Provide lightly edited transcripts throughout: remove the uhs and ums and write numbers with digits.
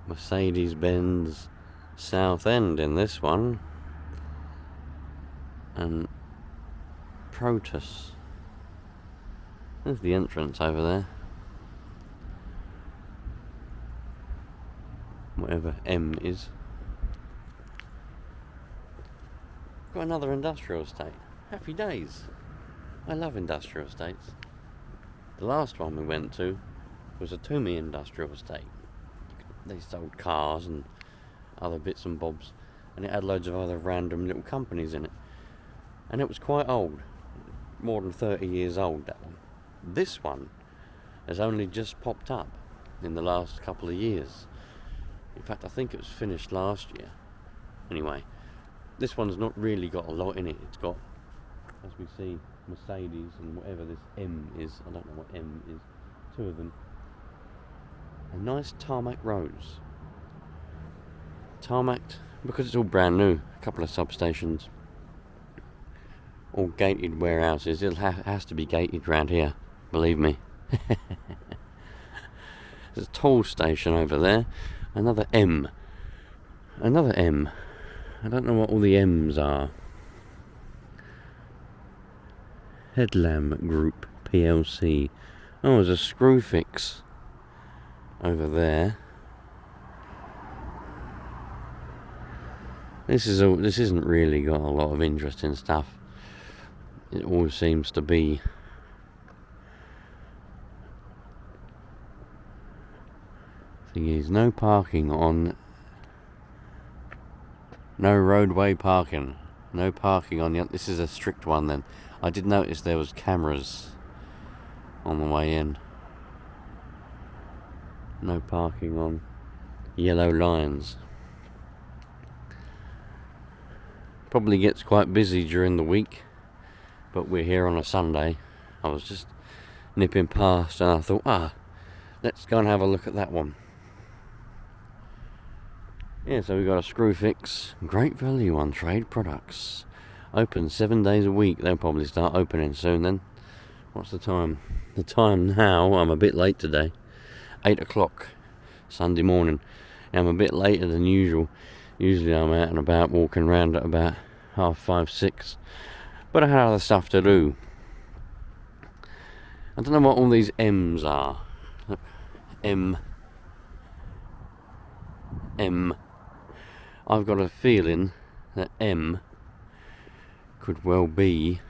Mercedes-Benz South End in this one, and Protus. There's the entrance over there. Whatever M is. Got another industrial estate. Happy days. I love industrial estates. The last one we went to was a Toomey industrial estate. They sold cars and other bits and bobs, and it had loads of other random little companies in it. And it was quite old. More than 30 years old, that one. This one has only just popped up in the last couple of years. In fact, I think it was finished last year. Anyway, this one's not really got a lot in it. It's got, as we see, Mercedes and whatever this M is. I don't know what M is. Two of them. And nice tarmac roads. Tarmacked, because it's all brand new. A couple of substations. All gated warehouses. It has to be gated round here. Believe me. There's a toll station over there. Another M. Another M. I don't know what all the M's are. Headlam Group PLC. Oh, there's a Screwfix over there. This isn't really got a lot of interesting stuff. It all seems to be thing is, no parking on, no roadway parking, no parking on the, this is a strict one then. I did notice there was cameras on the way in. No parking on yellow lines. Probably gets quite busy during the week, but we're here on a Sunday. I was just nipping past and I thought, let's go and have a look at that one. Yeah, so we got a Screwfix, great value on trade products. Open 7 days a week. They'll probably start opening soon then. What's the time? The time now, I'm a bit late today. 8 o'clock, Sunday morning. I'm a bit later than usual. Usually I'm out and about walking around at about 5:30, 6. But I had other stuff to do. I don't know what all these M's are. Look, M. I've got a feeling that M could well be,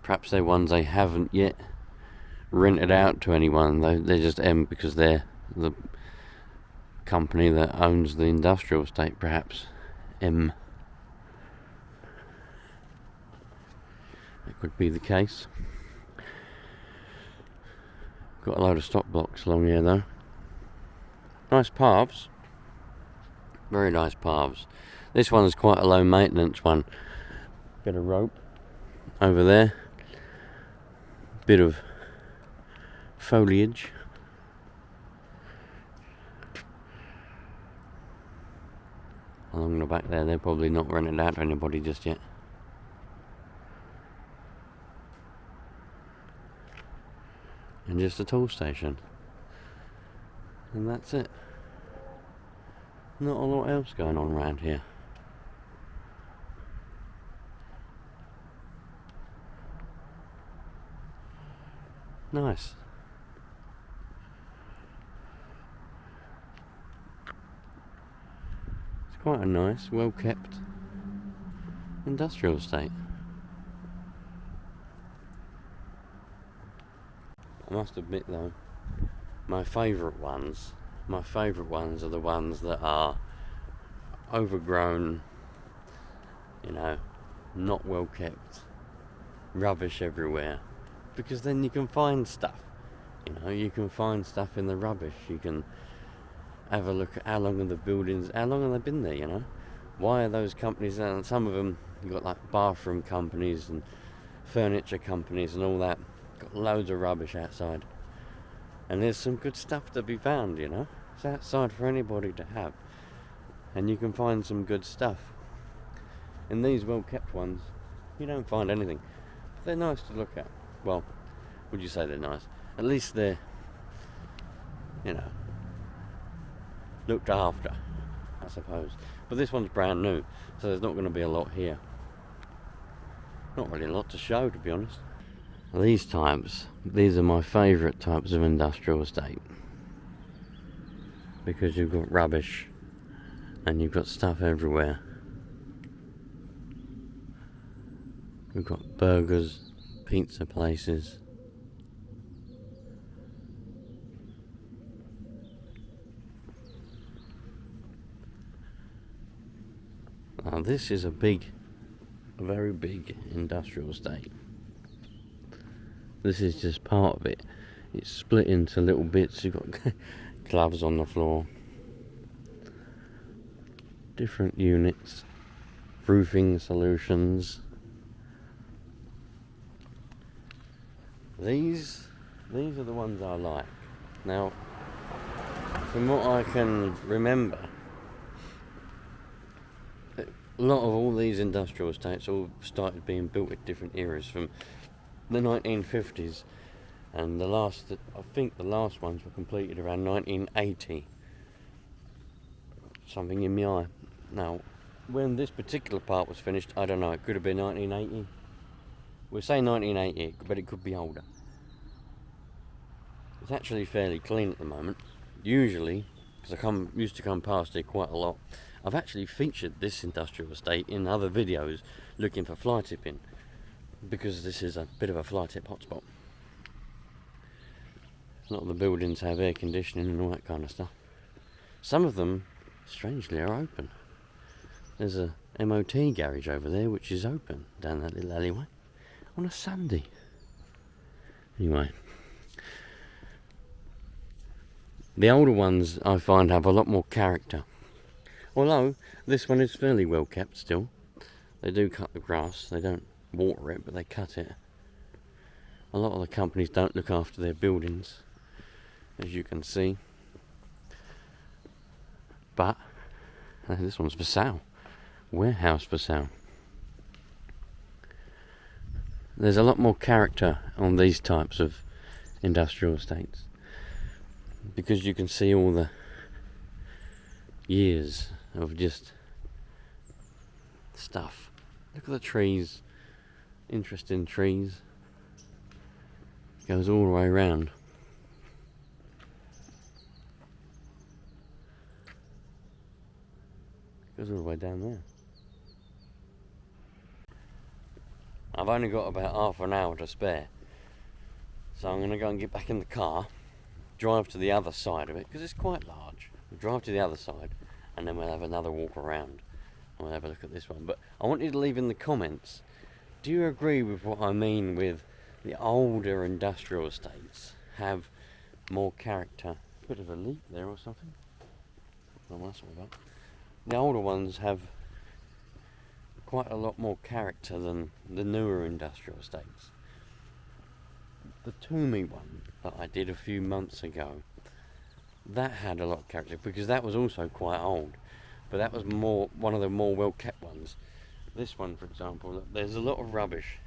perhaps they're ones they haven't yet rented out to anyone. They're just M because they're the company that owns the industrial estate, perhaps. M. That could be the case. Got a load of stock blocks along here though. Nice paths. Very nice paths. This one's quite a low maintenance one. Bit of rope over there. Bit of foliage. Along the back there, they're probably not rented out to anybody just yet. And just a toll station. And that's it. Not a lot else going on around here. Nice. It's quite a nice, well kept industrial estate. I must admit though, my favourite ones are the ones that are overgrown, not well kept, rubbish everywhere, because then you can find stuff. You can find stuff in the rubbish. You can have a look at how long have they been there, why are those companies there? And some of them, you've got like bathroom companies and furniture companies and all that, got loads of rubbish outside. And there's some good stuff to be found, It's outside for anybody to have. And you can find some good stuff. In these well-kept ones, you don't find anything. But they're nice to look at. Well, would you say they're nice? At least they're you know, looked after, I suppose. But this one's brand new, so there's not going to be a lot here. Not really a lot to show, to be honest. These are my favourite types of industrial estate, because you've got rubbish and you've got stuff everywhere. We've got burgers, pizza places. Now this is a very big industrial estate. This is just part of it. It's split into little bits. You've got gloves on the floor, different units, roofing solutions. These are the ones I like. Now, from what I can remember, a lot of all these industrial estates all started being built at different eras, from the 1950s, and I think the last ones were completed around 1980. Something in my eye. Now, when this particular part was finished, I don't know, it could have been 1980. We'll say 1980, but it could be older. It's actually fairly clean at the moment. Usually, because I used to come past here quite a lot, I've actually featured this industrial estate in other videos looking for fly tipping, because this is a bit of a fly tip hotspot. A lot of the buildings have air conditioning and all that kind of stuff. Some of them, strangely, are open. There's a MOT garage over there which is open down that little alleyway on a Sunday. Anyway, the older ones I find have a lot more character. Although this one is fairly well kept still. They do cut the grass, they don't water it, but they cut it. A lot of the companies don't look after their buildings, as you can see. But this one's for sale. Warehouse for sale. There's a lot more character on these types of industrial estates, because you can see all the years of just stuff. Look at the trees. Interesting trees. Goes all the way around. Goes all the way down there. I've only got about half an hour to spare, so I'm going to go and get back in the car, drive to the other side of it, because it's quite large. We'll drive to the other side, and then we'll have another walk around, and we'll have a look at this one. But I want you to leave in the comments, do you agree with what I mean with the older industrial estates have more character? Bit of a leak there or something. I don't know what that's all about. The older ones have quite a lot more character than the newer industrial estates. The Toomey one that I did a few months ago, that had a lot of character, because that was also quite old, but that was one of the more well kept ones. This one, for example, look, there's a lot of rubbish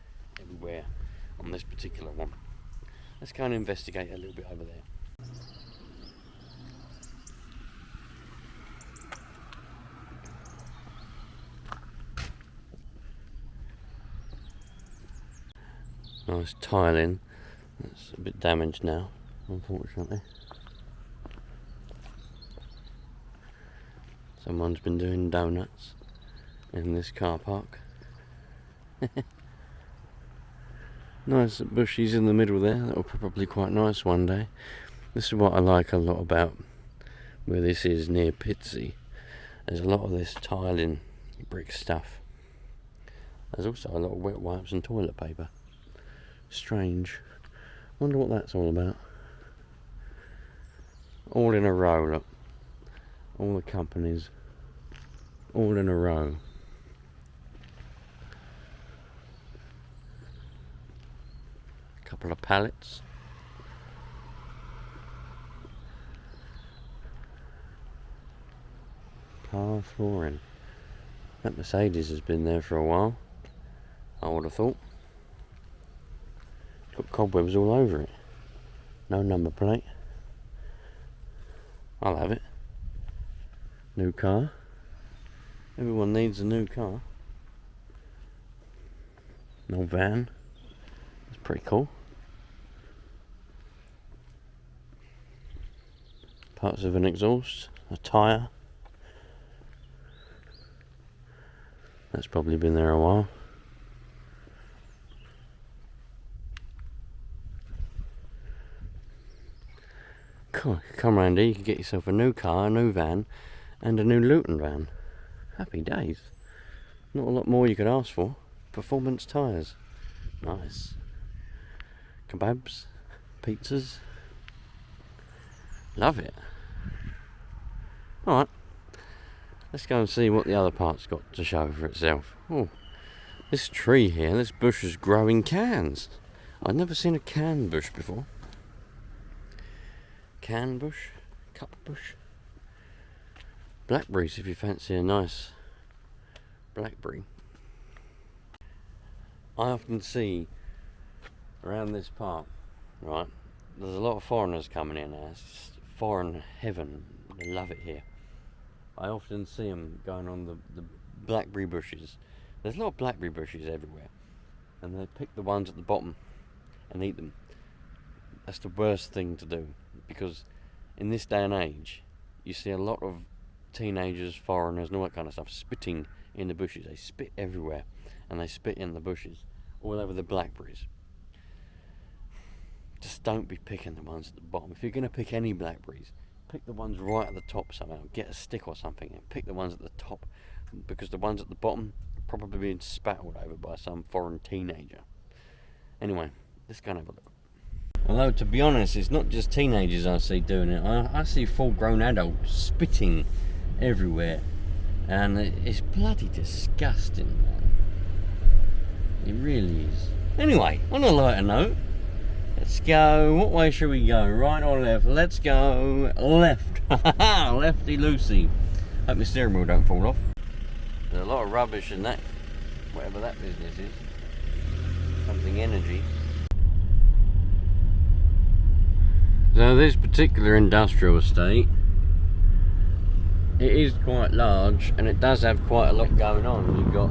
everywhere on this particular one. Let's go and investigate a little bit over there. Nice tiling. It's a bit damaged now, unfortunately. Someone's been doing donuts in this car park. Nice bushes in the middle there. That'll probably quite nice one day. This is what I like a lot about where this is near Pitsea. There's a lot of this tiling, brick stuff. There's also a lot of wet wipes and toilet paper. Strange. Wonder what that's all about. All in a row, look. All the companies, all in a row. A couple of pallets. Car flooring. That Mercedes has been there for a while, I would have thought. Got cobwebs all over it. No number plate. I'll have it. New car. Everyone needs a new car. No van. That's pretty cool. Parts of an exhaust, a tyre. That's probably been there a while. Cool. Come round here, you can get yourself a new car, a new van, and a new Luton van. Happy days. Not a lot more you could ask for. Performance tyres. Nice. Kebabs, pizzas. Love it. Alright. Let's go and see what the other part's got to show for itself. Oh, this tree here, this bush is growing cans. I've never seen a can bush before. Can bush, cup bush. Blackberries if you fancy a nice blackberry. I often see around this park, right, there's a lot of foreigners coming in now. It's foreign heaven. They love it here. I often see them going on the blackberry bushes. There's a lot of blackberry bushes everywhere, and they pick the ones at the bottom and eat them. That's the worst thing to do, because in this day and age you see a lot of teenagers, foreigners and all that kind of stuff spitting in the bushes. They spit everywhere, and they spit in the bushes all over the blackberries. Just don't be picking the ones at the bottom. If you're going to pick any blackberries, pick the ones right at the top somehow. Get a stick or something and pick the ones at the top, because the ones at the bottom are probably being spat all over by some foreign teenager. Anyway, let's go and have a look. Although, to be honest, it's not just teenagers I see doing it. I see full-grown adults spitting everywhere, and it's bloody disgusting, man. It really is. Anyway, on a lighter note, let's go. What way should we go? Right or left? Let's go left. Lefty loosey. Hope my steering wheel don't fall off. There's a lot of rubbish in that, whatever that business is. Something energy. So this particular industrial estate, it is quite large, and it does have quite a lot going on. You've got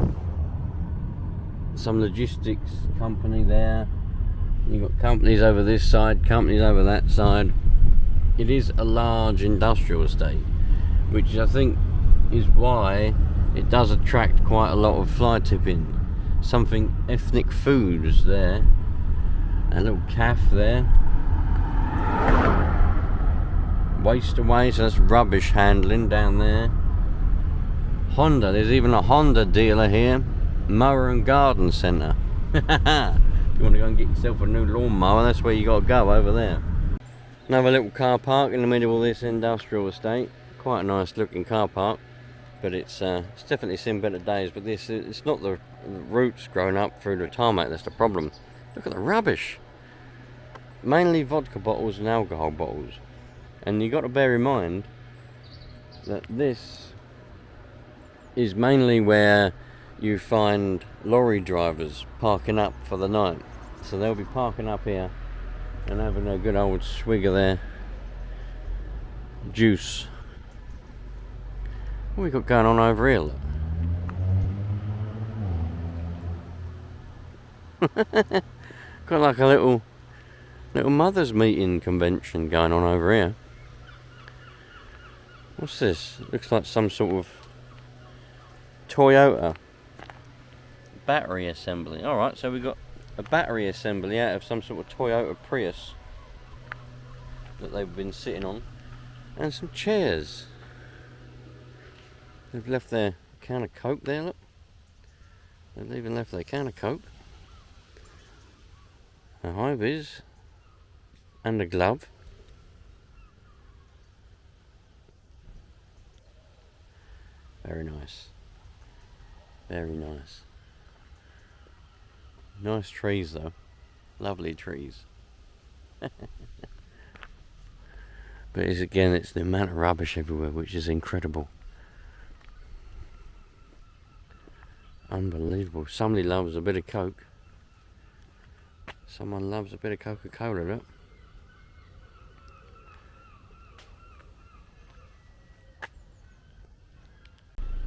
some logistics company there. You've got companies over this side, companies over that side. It is a large industrial estate, which I think is why it does attract quite a lot of fly tipping. Something ethnic foods there. A little cafe there. Waste away, so that's rubbish handling down there. Honda, there's even a Honda dealer here. Mower and garden centre. If you want to go and get yourself a new lawnmower, that's where you got to go, over there. Another little car park in the middle of this industrial estate. Quite a nice looking car park, but it's definitely seen better days. But it's not the roots growing up through the tarmac that's the problem. Look at the rubbish. Mainly vodka bottles and alcohol bottles. And you got to bear in mind that this is mainly where you find lorry drivers parking up for the night. So they'll be parking up here and having a good old swig of their juice. What we got going on over here? Look. Got like a little mothers meeting convention going on over here. What's this? It looks like some sort of Toyota battery assembly. Alright, so we've got a battery assembly out of some sort of Toyota Prius that they've been sitting on, and some chairs. They've left their can of Coke there, look. They've even left their can of Coke. A high vis and a glove. Very nice. Very nice. Nice trees though. Lovely trees. But it's the amount of rubbish everywhere, which is incredible. Unbelievable. Somebody loves a bit of Coke. Someone loves a bit of Coca-Cola, look.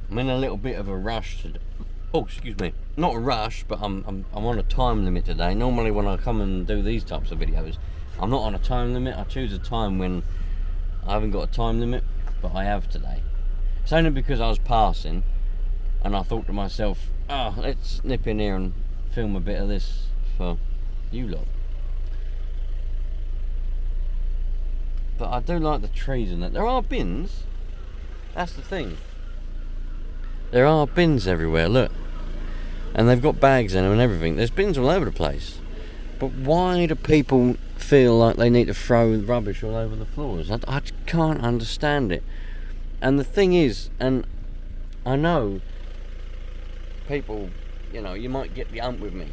I'm in a little bit of a rush today. Oh, excuse me. Not a rush, but I'm on a time limit today. Normally when I come and do these types of videos, I'm not on a time limit. I choose a time when I haven't got a time limit, but I have today. It's only because I was passing and I thought to myself, let's nip in here and film a bit of this for you lot. But I do like the trees and that. There are bins. That's the thing. There are bins everywhere, look. And they've got bags in them and everything. There's bins all over the place. But why do people feel like they need to throw rubbish all over the floors? I just can't understand it. And the thing is, and I know people, you know, you might get the ump with me,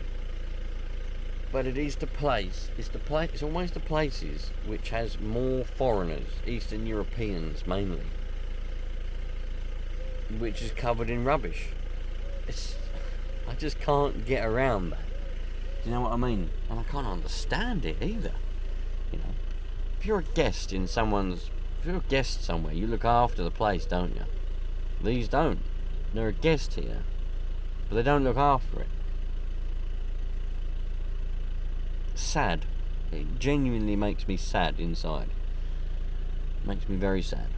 but it is the place, it's always the places which has more foreigners, Eastern Europeans mainly, which is covered in rubbish. I just can't get around that. Do you know what I mean? And I can't understand it either. You know, if you're a guest somewhere, you look after the place, don't you? These don't. They're a guest here, but they don't look after it. Sad. It genuinely makes me sad inside. Makes me very sad.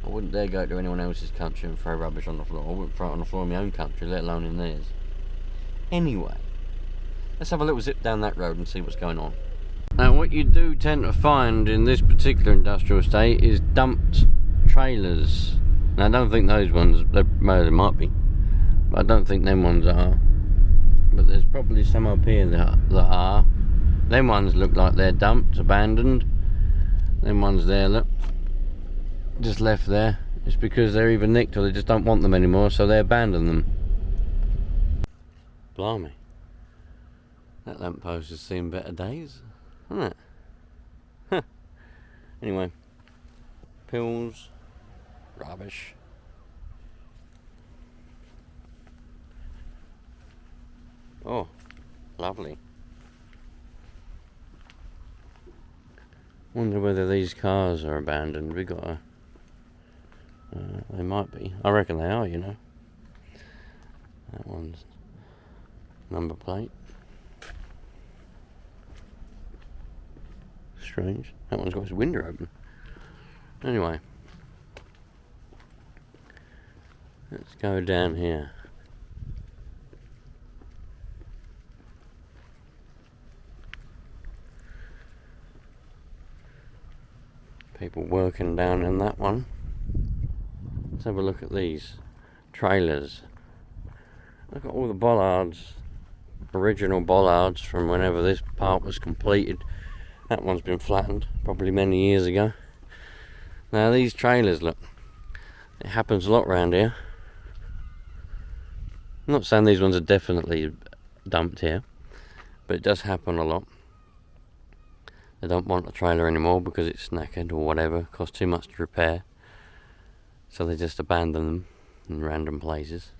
I wouldn't dare go to anyone else's country and throw rubbish on the floor. I wouldn't throw it on the floor in my own country, let alone in theirs. Anyway, let's have a little zip down that road and see what's going on. Now, what you do tend to find in this particular industrial estate is dumped trailers. Now, I don't think those ones, well, they might be, but I don't think them ones are. But there's probably some up here that are. Them ones look like they're dumped, abandoned. Them ones there, look, just left there. It's because they're either nicked or they just don't want them anymore, so they abandon them. Blimey, that lamppost has seen better days, hasn't it? Huh. Anyway, pills, rubbish. Oh, lovely. Wonder whether these cars are abandoned. We got a. They might be. I reckon they are. You know. That one's number plate. Strange. That one's got his window open. Anyway, let's go down here. People working down in that one. Let's have a look at these trailers. Look at all the bollards, original bollards from whenever this part was completed. That one's been flattened, probably many years ago. Now these trailers, look, it happens a lot around here. I'm not saying these ones are definitely dumped here, but it does happen a lot. They don't want a trailer anymore because it's knackered or whatever, costs too much to repair. So they just abandon them in random places.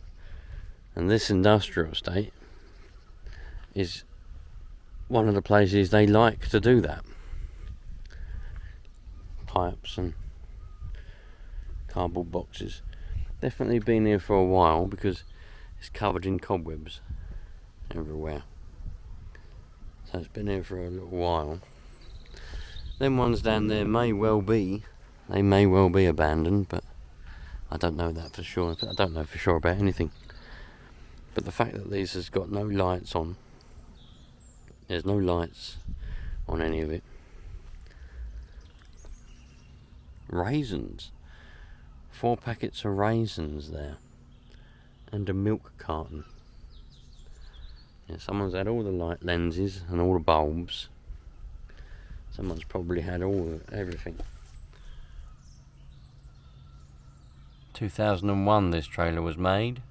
And this industrial estate is one of the places they like to do that. Pipes and cardboard boxes. Definitely been here for a while because it's covered in cobwebs everywhere. So it's been here for a little while. Them ones down there may well be abandoned, but I don't know that for sure. I don't know for sure about anything. But the fact that these has got no lights on, there's no lights on any of it. Raisins. 4 packets of raisins there. And a milk carton. Yeah, someone's had all the light lenses and all the bulbs. Someone's probably had everything. 2001 this trailer was made.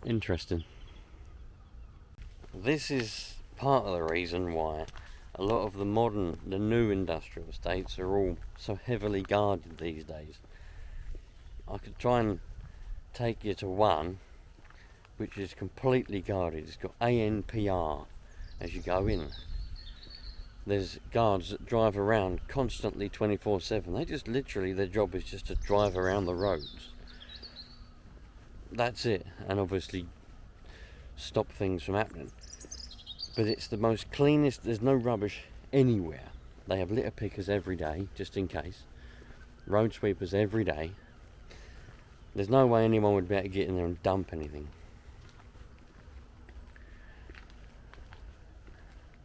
Interesting. This is part of the reason why a lot of the new industrial estates are all so heavily guarded these days. I could try and take you to one which is completely guarded. It's got ANPR, as you go in. There's guards that drive around constantly 24/7. They just literally, their job is just to drive around the roads. That's it. And obviously stop things from happening. But it's the most cleanest, there's no rubbish anywhere. They have litter pickers every day, just in case. Road sweepers every day. There's no way anyone would be able to get in there and dump anything.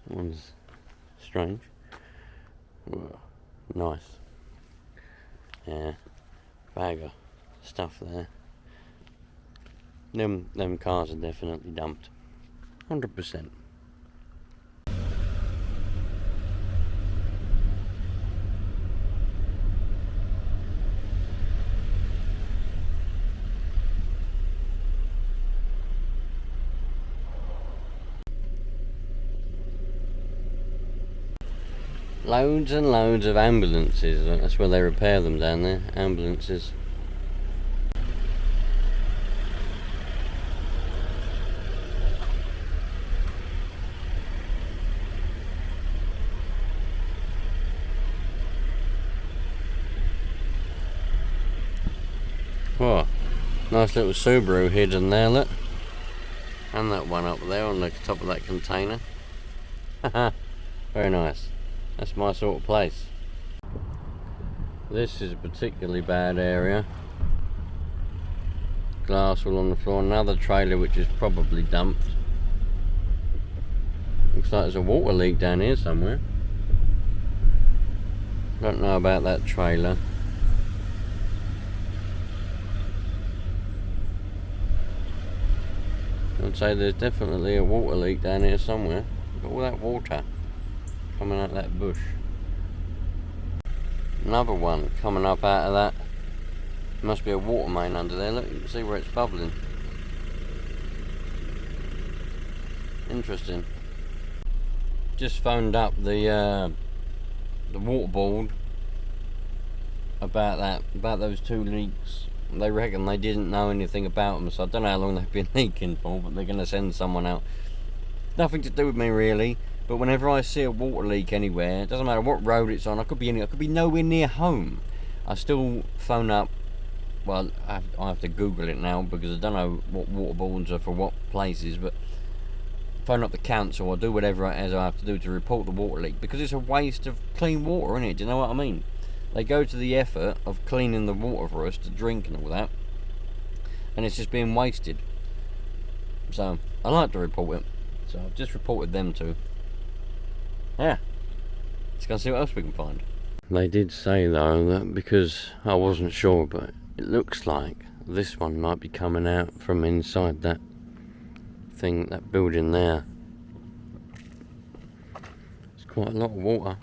That one's strange. Whoa, nice. Yeah, bag of stuff there. Them cars are definitely dumped. 100%. Loads and loads of ambulances. That's where they repair them down there. Ambulances. Oh, nice little Subaru hidden there, look. And that one up there on the top of that container. Haha, very nice. That's my sort of place. This is a particularly bad area. Glass all on the floor. Another trailer which is probably dumped. Looks like there's a water leak down here somewhere. Don't know about that trailer. I'd say there's definitely a water leak down here somewhere. Look at all that water coming out of that bush. Another one coming up out of that. Must be a water main under there. Look, you can see where it's bubbling. Interesting. Just phoned up the water board about those two leaks. They reckon they didn't know anything about them, so I don't know how long they've been leaking for, but they're going to send someone out. Nothing to do with me really, but whenever I see a water leak anywhere, it doesn't matter what road it's on, I could be nowhere near home, I still phone up. Well, I have to Google it now because I don't know what water boards are for what places, but phone up the council or do whatever it is I have to do to report the water leak, because it's a waste of clean water, isn't it? Do you know what I mean? They go to the effort of cleaning the water for us to drink and all that, and it's just being wasted. So I like to report it. So I've just reported them too. Yeah, let's go see what else we can find. They did say though that, because I wasn't sure, but it looks like this one might be coming out from inside that thing, that building there. It's quite a lot of water.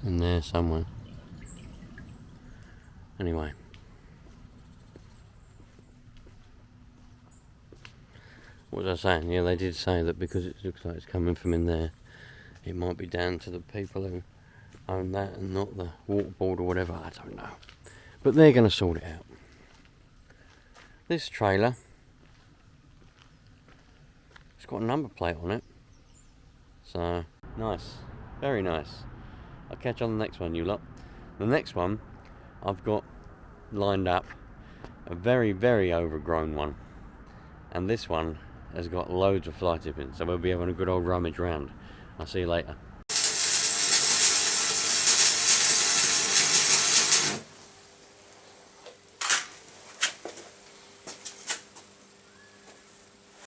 In there somewhere. Anyway, what was I saying? Yeah, they did say that because it looks like it's coming from in there, it might be down to the people who own that and not the water board or whatever. I don't know, but they're going to sort it out. This trailer, it's got a number plate on it, so nice, very nice. I'll catch you on the next one, you lot. The next one I've got lined up, a very, very overgrown one. And this one has got loads of fly tipping, so we'll be having a good old rummage round. I'll see you later.